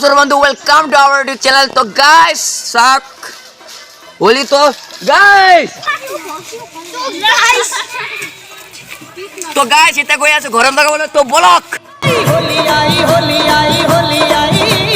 নমস্কার বন্ধু, welcome to our YouTube channel. তো গাইস সাক বলি তো গাইস এটা কই আছে ঘরম থাকা বলে তো ব্লক। होली आई होली आई होली आई